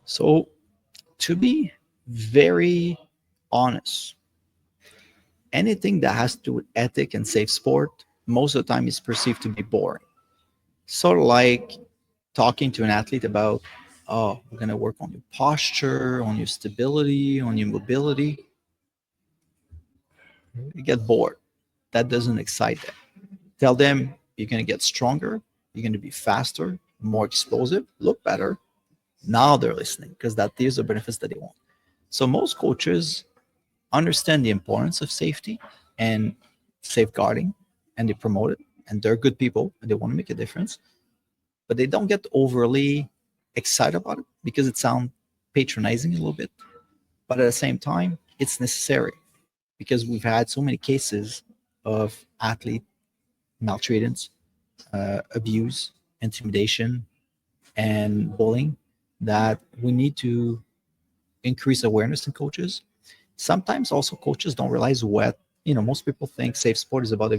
So, to be very honest, anything that has to do with ethic and safe sport, most of the time is perceived to be boring. Sort of like talking to an athlete about, oh, we're going to work on your posture, on your stability, on your mobility. You get bored. That doesn't excite them. Tell them you're going to get stronger, you're going to be faster, more explosive, look better. Now they're listening because that these are benefits that they want. So most coaches understand the importance of safety and safeguarding, and they promote it, and they're good people and they want to make a difference, but they don't get overly excited about it because it sounds patronizing a little bit. But at the same time, it's necessary because we've had so many cases of athlete maltreatance, abuse, intimidation, and bullying that we need to increase awareness in coaches. Sometimes also coaches don't realize what, most people think safe sport is about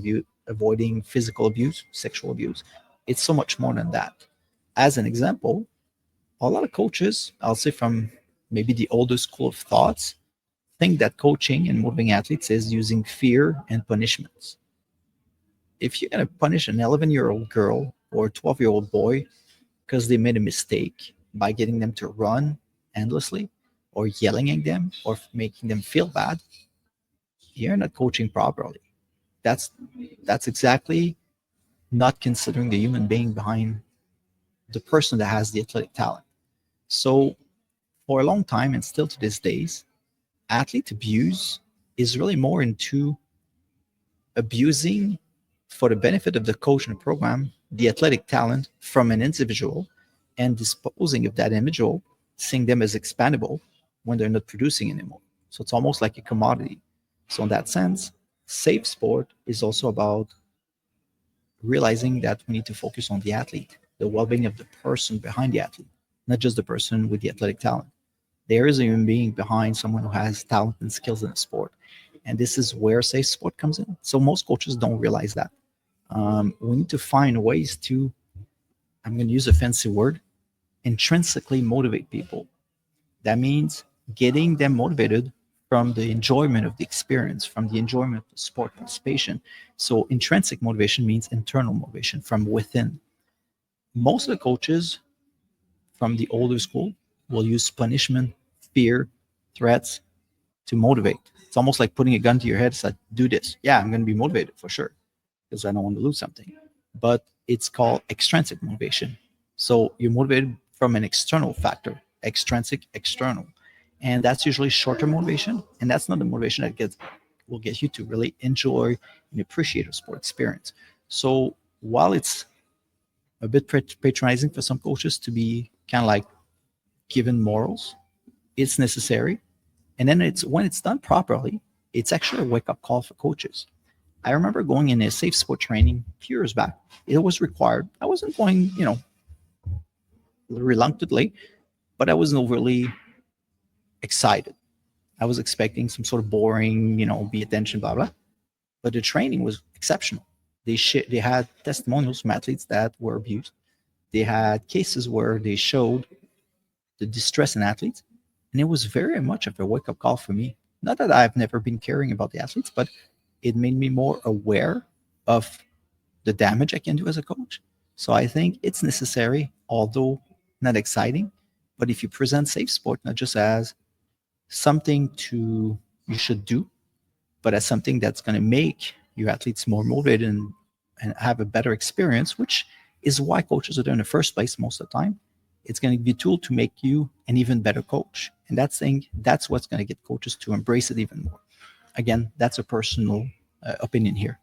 avoiding physical abuse, sexual abuse. It's so much more than that. As an example, a lot of coaches, I'll say from maybe the older school of thoughts, think that coaching and motivating athletes is using fear and punishments. If you're going to punish an 11-year-old girl or a 12-year-old boy because they made a mistake by getting them to run endlessly or yelling at them or making them feel bad, you're not coaching properly. That's that's exactly not considering the human being behind the person that has the athletic talent. So for a long time and still to this days, athlete abuse is really more into abusing for the benefit of the coach and the program the athletic talent from an individual and disposing of that individual, seeing them as expendable when they're not producing anymore. So it's almost like a commodity. So in that sense, safe sport is also about realizing that we need to focus on the athlete, the well-being of the person behind the athlete, not just the person with the athletic talent. There is a human being behind someone who has talent and skills in the sport. And this is where safe sport comes in. So most coaches don't realize that. We need to find ways to, I'm going to use a fancy word, intrinsically motivate people. That means getting them motivated from the enjoyment of the experience, from the enjoyment of the sport participation. So intrinsic motivation means internal motivation from within. Most of the coaches from the older school will use punishment, fear, threats to motivate. It's almost like putting a gun to your head. It's like, do this. Yeah, I'm going to be motivated for sure because I don't want to lose something. But it's called extrinsic motivation. So you're motivated from an external factor, extrinsic, external. And that's usually short-term motivation. And that's not the motivation that will get you to really enjoy and appreciate a sport experience. So while it's a bit patronizing for some coaches to be kind of like given morals, it's necessary. And then it's when it's done properly, it's actually a wake-up call for coaches. I remember going in a safe sport training a few years back. It was required. I wasn't going, reluctantly, but I wasn't overly excited. I was expecting some sort of boring, be attention, blah, blah. But the training was exceptional. They had testimonials from athletes that were abused. They had cases where they showed the distress in athletes. And it was very much of a wake-up call for me. Not that I've never been caring about the athletes, but it made me more aware of the damage I can do as a coach. So I think it's necessary, although not exciting. But if you present safe sport not just as something you should do, but as something that's going to make your athletes more motivated and have a better experience, which is why coaches are there in the first place most of the time. It's going to be a tool to make you an even better coach. And that's what's going to get coaches to embrace it even more. Again, that's a personal opinion here.